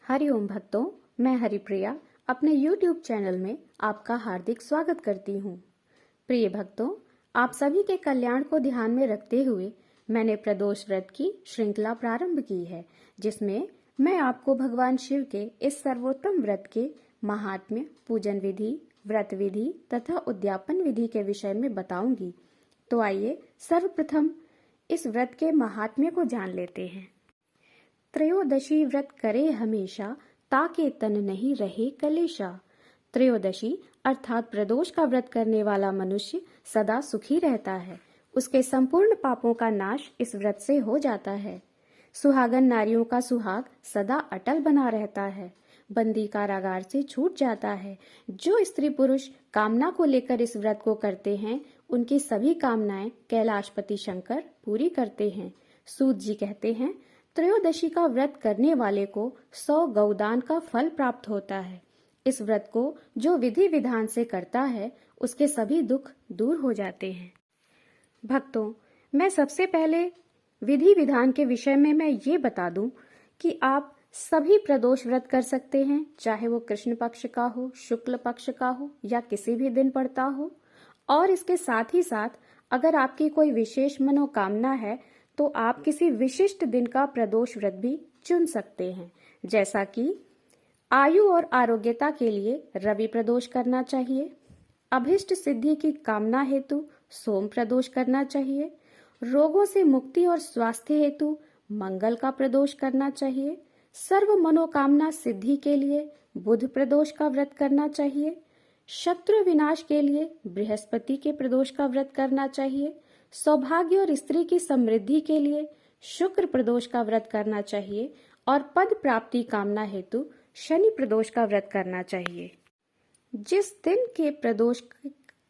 हरिओम भक्तों, मैं हरिप्रिया अपने YouTube चैनल में आपका हार्दिक स्वागत करती हूँ। प्रिय भक्तों, आप सभी के कल्याण को ध्यान में रखते हुए मैंने प्रदोष व्रत की श्रृंखला प्रारंभ की है, जिसमें मैं आपको भगवान शिव के इस सर्वोत्तम व्रत के महात्म्य, पूजन विधि, व्रत विधि तथा उद्यापन विधि के विषय में बताऊंगी। तो आइए सर्वप्रथम इस व्रत के महात्म्य को जान लेते हैं। त्रयोदशी व्रत करे हमेशा, ताके तन नहीं रहे कलेशा। त्रयोदशी अर्थात प्रदोष का व्रत करने वाला मनुष्य सदा सुखी रहता है। उसके संपूर्ण पापों का नाश इस व्रत से हो जाता है। सुहागन नारियों का सुहाग सदा अटल बना रहता है। बंदी कारागार से छूट जाता है। जो स्त्री पुरुष कामना को लेकर इस व्रत को करते हैं, उनकी सभी कामनाएं कैलाशपति शंकर पूरी करते हैं। सूत जी कहते हैं, त्रयोदशी का व्रत करने वाले को 100 गौदान का फल प्राप्त होता है। इस व्रत को जो विधि विधान से करता है, उसके सभी दुख दूर हो जाते हैं। भक्तों, मैं सबसे पहले विधि विधान के विषय में मैं ये बता दूं कि आप सभी प्रदोष व्रत कर सकते हैं, चाहे वो कृष्ण पक्ष का हो, शुक्ल पक्ष का हो या किसी भी दिन पड़ता हो। और इसके साथ ही साथ अगर आपकी कोई विशेष मनोकामना है तो आप किसी विशिष्ट दिन का प्रदोष व्रत भी चुन सकते हैं, जैसा कि आयु और आरोग्यता के लिए रवि प्रदोष करना चाहिए, अभिष्ट सिद्धि की कामना हेतु सोम प्रदोष करना चाहिए, रोगों से मुक्ति और स्वास्थ्य हेतु मंगल का प्रदोष करना चाहिए, सर्व मनोकामना सिद्धि के लिए बुध प्रदोष का व्रत करना चाहिए, शत्रु विनाश के लिए बृहस्पति के प्रदोष का व्रत करना चाहिए, सौभाग्य और स्त्री की समृद्धि के लिए शुक्र प्रदोष का व्रत करना चाहिए और पद प्राप्ति कामना हेतु शनि प्रदोष का व्रत करना चाहिए। जिस दिन के प्रदोष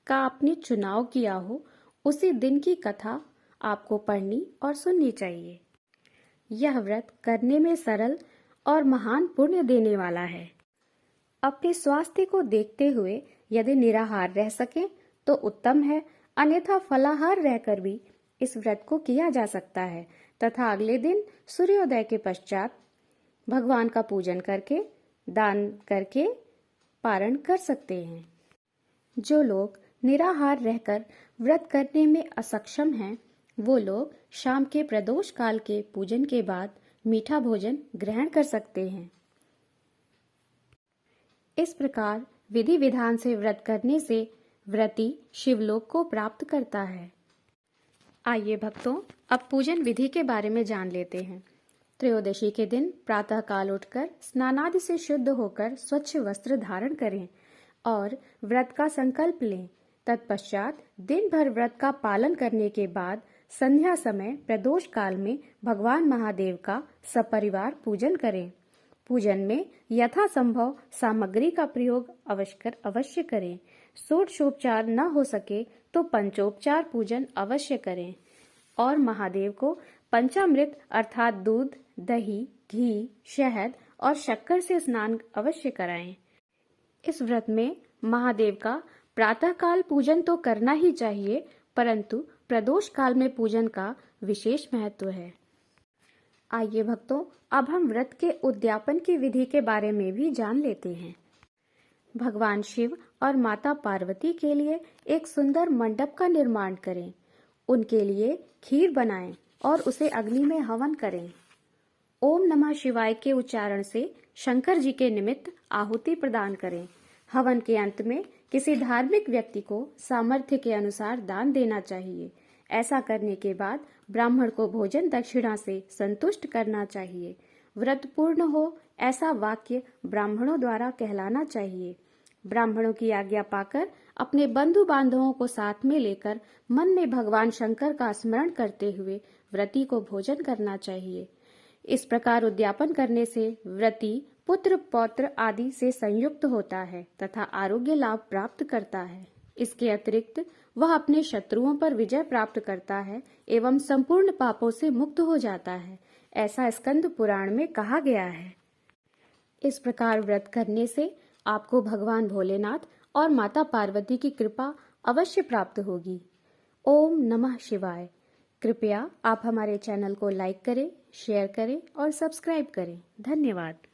का आपने चुनाव किया हो, उसी दिन की कथा आपको पढ़नी और सुननी चाहिए। यह व्रत करने में सरल और महान पुण्य देने वाला है। अपने स्वास्थ्य को देखते हुए यदि निराहार रह सके तो उत्तम है, अन्यथा फलाहार रहकर भी इस व्रत को किया जा सकता है तथा अगले दिन सूर्योदय के पश्चात भगवान का पूजन करके दान करके पारण कर सकते हैं। जो लोग निराहार रहकर व्रत करने में असक्षम हैं, वो लोग शाम के प्रदोष काल के पूजन के बाद मीठा भोजन ग्रहण कर सकते हैं। इस प्रकार विधि विधान से व्रत करने से व्रती शिवलोक को प्राप्त करता है। आइए भक्तों, अब पूजन विधि के बारे में जान लेते हैं। त्रयोदशी के दिन प्रातः काल उठकर स्नानादि से शुद्ध होकर स्वच्छ वस्त्र धारण करें और व्रत का संकल्प लें। तत्पश्चात दिन भर व्रत का पालन करने के बाद संध्या समय प्रदोष काल में भगवान महादेव का सपरिवार पूजन करें। पूजन में यथासंभव सामग्री का प्रयोग अवश्य करें। षोडशोपचार न हो सके तो पंचोपचार पूजन अवश्य करें और महादेव को पंचामृत अर्थात दूध, दही, घी, शहद और शक्कर से स्नान अवश्य कराएं। इस व्रत में महादेव का प्रातःकाल पूजन तो करना ही चाहिए, परंतु प्रदोष काल में पूजन का विशेष महत्व है। आइए भक्तों, अब हम व्रत के उद्यापन की विधि के बारे में भी जान लेते हैं। भगवान शिव और माता पार्वती के लिए एक सुंदर मंडप का निर्माण करें। उनके लिए खीर बनाएं और उसे अग्नि में हवन करें। ओम नमः शिवाय के उच्चारण से शंकर जी के निमित्त आहुति प्रदान करें। हवन के अंत में किसी धार्मिक व्यक्ति को सामर्थ्य के अनुसार दान देना चाहिए। ऐसा करने के बाद ब्राह्मण को भोजन दक्षिणा से संतुष्ट करना चाहिए। व्रत पूर्ण हो ऐसा वाक्य ब्राह्मणों द्वारा कहलाना चाहिए। ब्राह्मणों की आज्ञा पाकर अपने बंधु बांधवों को साथ में लेकर मन में भगवान शंकर का स्मरण करते हुए व्रती को भोजन करना चाहिए। इस प्रकार उद्यापन करने से व्रती पुत्र पौत्र आदि से संयुक्त होता है तथा आरोग्य लाभ प्राप्त करता है। इसके अतिरिक्त वह अपने शत्रुओं पर विजय प्राप्त करता है एवं संपूर्ण पापों से मुक्त हो जाता है, ऐसा स्कंद पुराण में कहा गया है। इस प्रकार व्रत करने से आपको भगवान भोलेनाथ और माता पार्वती की कृपा अवश्य प्राप्त होगी। ओम नमः शिवाय। कृपया आप हमारे चैनल को लाइक करें, शेयर करें और सब्सक्राइब करें। धन्यवाद।